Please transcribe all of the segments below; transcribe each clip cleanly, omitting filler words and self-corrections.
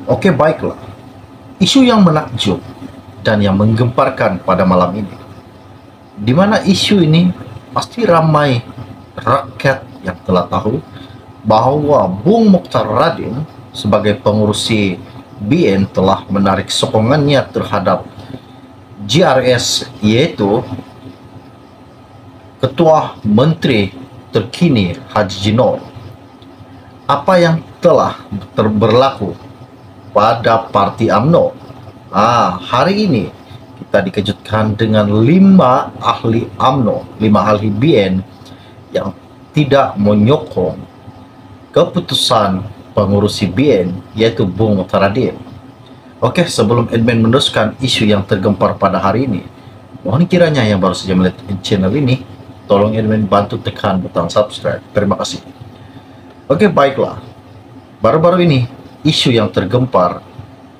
Oke, baiklah. Isu yang menakjub dan yang menggemparkan pada malam ini, di mana isu ini pasti ramai rakyat yang telah tahu bahwa Bung Mokhtar Radin sebagai pengurusi BN telah menarik sokongannya terhadap GRS, yaitu Ketua Menteri terkini Haji Jinor. Apa yang telah berlaku pada Parti UMNO? Hari ini kita dikejutkan dengan 5 ahli UMNO, 5 ahli BN yang tidak menyokong keputusan pengurusi BN, yaitu Bung Mokhtar Radin. Oke, sebelum admin meneruskan isu yang tergempar pada hari ini, mohon kiranya yang baru saja melihat channel ini, tolong admin bantu tekan butang subscribe. Terima kasih. Oke, baiklah. Baru-baru ini, isu yang tergempar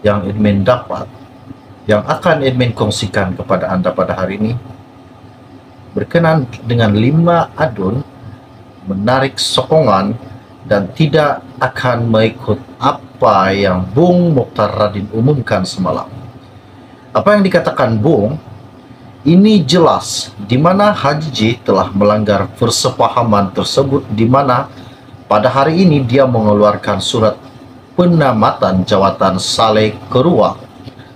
yang admin dapat, yang akan admin kongsikan kepada Anda pada hari ini, berkenaan dengan 5 adun menarik sokongan dan tidak akan mengikut apa yang Bung Mokhtar Radin umumkan semalam. Apa yang dikatakan Bung, ini jelas di mana Haji J telah melanggar persepahaman tersebut, di mana pada hari ini dia mengeluarkan surat penamatan jawatan Saleh Keruak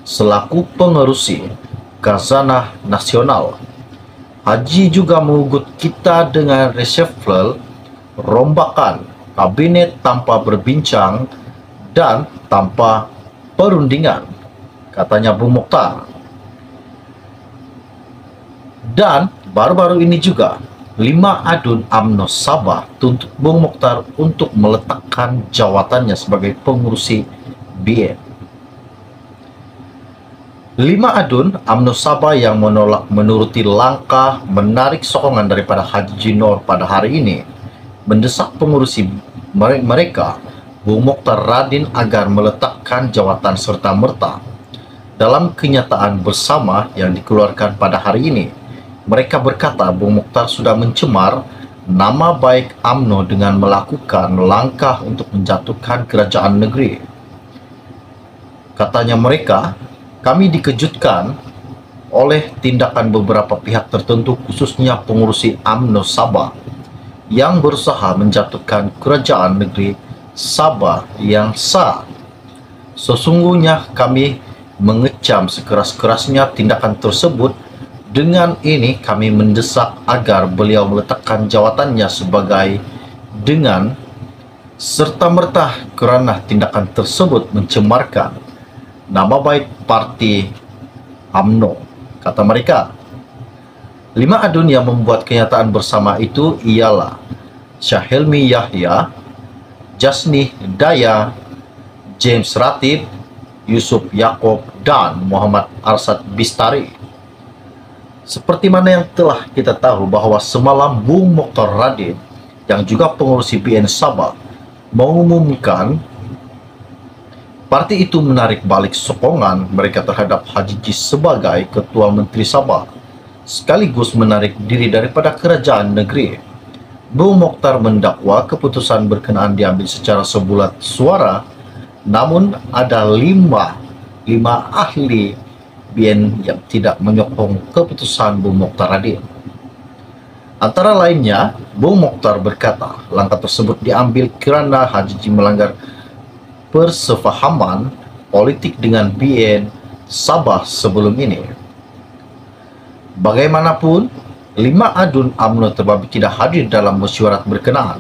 selaku pengerusi Khazanah Nasional. Haji juga mengugut kita dengan reshuffle, rombakan kabinet tanpa berbincang dan tanpa perundingan, katanya Bung Mokhtar. Dan baru-baru ini juga 5 adun UMNO Sabah tuntut Bung Mokhtar untuk meletakkan jawatannya sebagai pengurusi BN. 5 adun UMNO Sabah yang menolak menuruti langkah menarik sokongan daripada Haji Jinor pada hari ini mendesak pengurusi mereka, Bung Mokhtar Radin, agar meletakkan jawatan serta-merta. Dalam kenyataan bersama yang dikeluarkan pada hari ini, mereka berkata Bung Mokhtar sudah mencemar nama baik UMNO dengan melakukan langkah untuk menjatuhkan kerajaan negeri. Katanya mereka, kami dikejutkan oleh tindakan beberapa pihak tertentu, khususnya pengurusi UMNO Sabah, yang berusaha menjatuhkan kerajaan negeri Sabah yang sah. Sesungguhnya kami mengecam sekeras-kerasnya tindakan tersebut. Dengan ini kami mendesak agar beliau meletakkan jawatannya sebagai dengan serta-merta, kerana tindakan tersebut mencemarkan nama baik parti UMNO, kata mereka. 5 adun yang membuat kenyataan bersama itu ialah Syahilmi Yahya, Jasni Daya, James Ratib, Yusuf Yaakob, dan Muhammad Arsyad Bistari. Seperti mana yang telah kita tahu bahwa semalam Bung Mokhtar Radin yang juga pengurusi BN Sabah mengumumkan parti itu menarik balik sokongan mereka terhadap Haji J sebagai Ketua Menteri Sabah, sekaligus menarik diri daripada kerajaan negeri. Bung Mokhtar mendakwa keputusan berkenaan diambil secara sebulat suara, namun ada 5 ahli BN yang tidak menyokong keputusan Bung Mokhtar Radin. Antara lainnya, Bung Mokhtar berkata langkah tersebut diambil kerana Haji J melanggar persefahaman politik dengan BN Sabah sebelum ini. Bagaimanapun, 5 adun UMNO terbabi tidak hadir dalam mesyuarat berkenaan.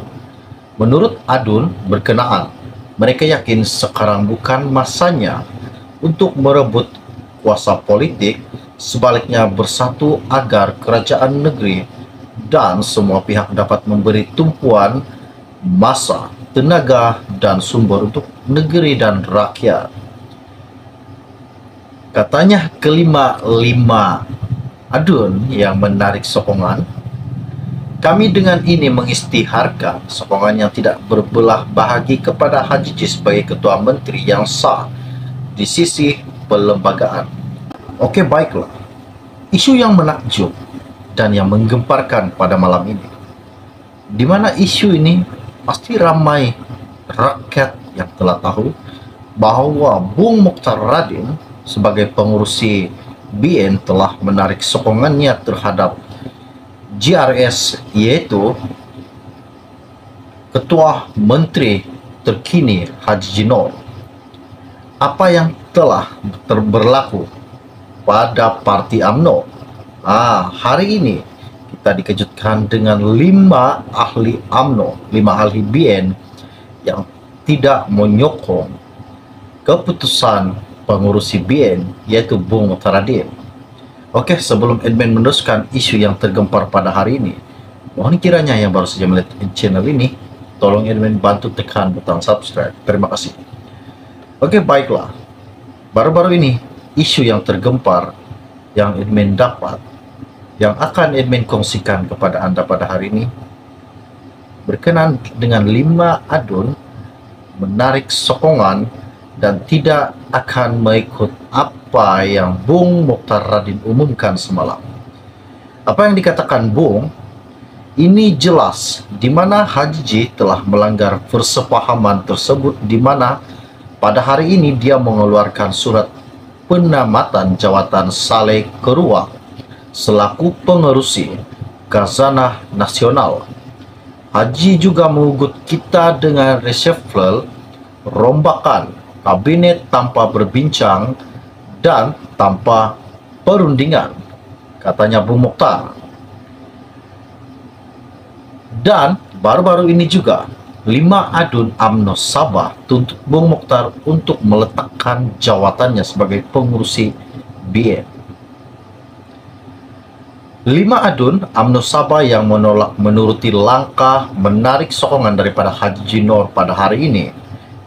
Menurut adun berkenaan, mereka yakin sekarang bukan masanya untuk merebut kuasa politik, sebaliknya bersatu agar kerajaan negeri dan semua pihak dapat memberi tumpuan masa, tenaga, dan sumber untuk negeri dan rakyat. Katanya kelima 5 adun yang menarik sokongan, kami dengan ini mengisytiharkan sokongan yang tidak berbelah bahagi kepada Haji J sebagai Ketua Menteri yang sah di sisi pelembagaan. Oke, baiklah. Isu yang menakjub dan yang menggemparkan pada malam ini, di mana isu ini pasti ramai rakyat yang telah tahu bahwa Bung Mokhtar Radin sebagai pengurusi BN telah menarik sokongannya terhadap GRS, yaitu Ketua Menteri terkini Haji Jinor. Apa yang telah berlaku pada Parti UMNO? Hari ini kita dikejutkan dengan 5 ahli UMNO, 5 ahli BN yang tidak menyokong keputusan pengurusi BN, yaitu Bung Mokhtar Radin. Oke, sebelum admin meneruskan isu yang tergempar pada hari ini, mohon kiranya yang baru saja melihat channel ini, tolong admin bantu tekan butang subscribe. Terima kasih. Oke, baiklah. Baru-baru ini, isu yang tergempar yang admin dapat, yang akan admin kongsikan kepada Anda pada hari ini, berkenaan dengan 5 adun menarik sokongan dan tidak akan mengikut apa yang Bung Mokhtar Radin umumkan semalam. Apa yang dikatakan Bung, ini jelas di mana Haji J telah melanggar persepahaman tersebut, di mana pada hari ini dia mengeluarkan surat penamatan jawatan Saleh Keruak selaku pengerusi Khazanah Nasional. Haji juga mengugut kita dengan reshuffle, rombakan kabinet tanpa berbincang dan tanpa perundingan, katanya Bung Mokhtar. Dan baru-baru ini juga 5 adun UMNO Sabah tuntut Bung Mokhtar untuk meletakkan jawatannya sebagai pengurusi BN. 5 adun UMNO Sabah yang menolak menuruti langkah menarik sokongan daripada Haji Jinor pada hari ini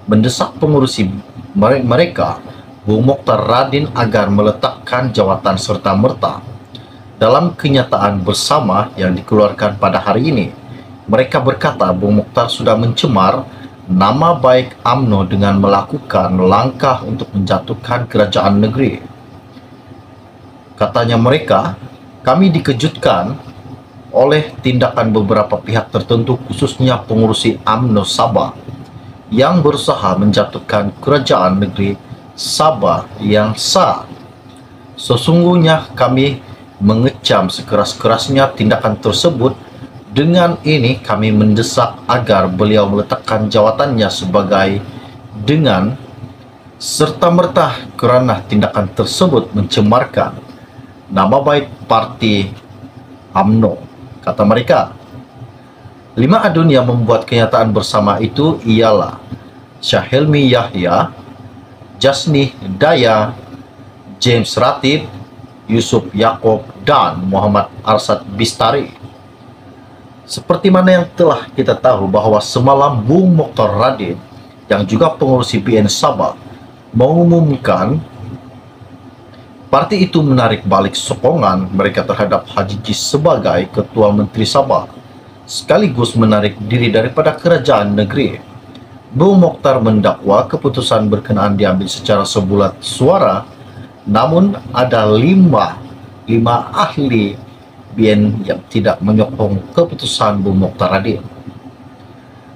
mendesak pengurusi mereka, Bung Mokhtar Radin, agar meletakkan jawatan serta-merta. Dalam kenyataan bersama yang dikeluarkan pada hari ini, mereka berkata Bung Mokhtar sudah mencemar nama baik UMNO dengan melakukan langkah untuk menjatuhkan kerajaan negeri. Katanya mereka, kami dikejutkan oleh tindakan beberapa pihak tertentu, khususnya pengurusi UMNO Sabah, yang berusaha menjatuhkan kerajaan negeri Sabah yang sah. Sesungguhnya kami mengecam sekeras-kerasnya tindakan tersebut. Dengan ini kami mendesak agar beliau meletakkan jawatannya sebagai dengan serta-merta, kerana tindakan tersebut mencemarkan nama baik Parti UMNO, kata mereka. 5 adun yang membuat kenyataan bersama itu ialah Syahilmi Yahya, Jasni Daya, James Ratib, Yusuf Yaakob, dan Muhammad Arsyad Bistari. Seperti mana yang telah kita tahu bahwa semalam Bung Mokhtar Radin yang juga pengurusi BN Sabah mengumumkan parti itu menarik balik sokongan mereka terhadap Haji J sebagai Ketua Menteri Sabah, sekaligus menarik diri daripada kerajaan negeri. Bung Mokhtar mendakwa keputusan berkenaan diambil secara sebulat suara, namun ada 5 ahli BN yang tidak menyokong keputusan Bung Mokhtar Radin.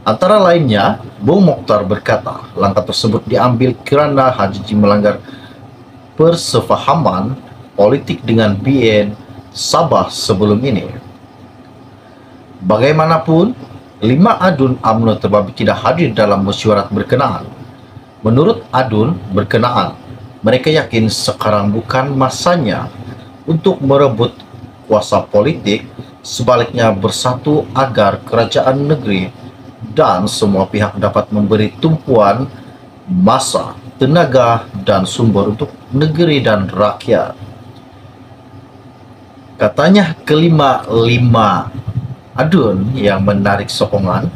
Antara lainnya, Bung Mokhtar berkata langkah tersebut diambil kerana Haji J melanggar persefahaman politik dengan BN Sabah sebelum ini. Bagaimanapun, 5 adun UMNO terbabi tidak hadir dalam mesyuarat berkenaan. Menurut adun berkenaan, mereka yakin sekarang bukan masanya untuk merebut kuasa politik, sebaliknya bersatu agar kerajaan negeri dan semua pihak dapat memberi tumpuan masa, tenaga, dan sumber untuk negeri dan rakyat. Katanya kelima 5 adun yang menarik sokongan,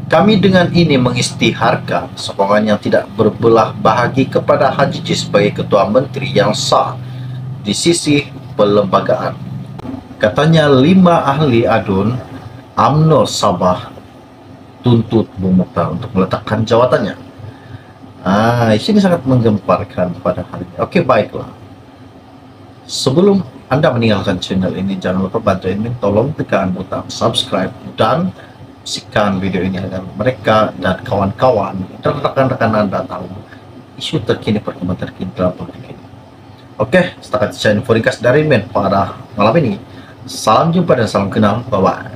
kami dengan ini mengisytiharkan sokongan yang tidak berbelah bahagi kepada Haji J sebagai Ketua Menteri yang sah di sisi pelembagaan. Katanya 5 ahli adun UMNO Sabah tuntut Bung Mokhtar untuk meletakkan jawatannya. Ini sangat menggemparkan pada hari ini. Oke, baiklah. Sebelum Anda meninggalkan channel ini, jangan lupa bantu admin tolong tekan butang subscribe dan saksikan video ini agar mereka dan kawan-kawan dan rekan-rekan Anda tahu isu terkini perkembangan terkini dalam publik ini. Oke, setakat saya info ringkas dari Men pada malam ini. Salam jumpa dan salam kenal. Bye-bye.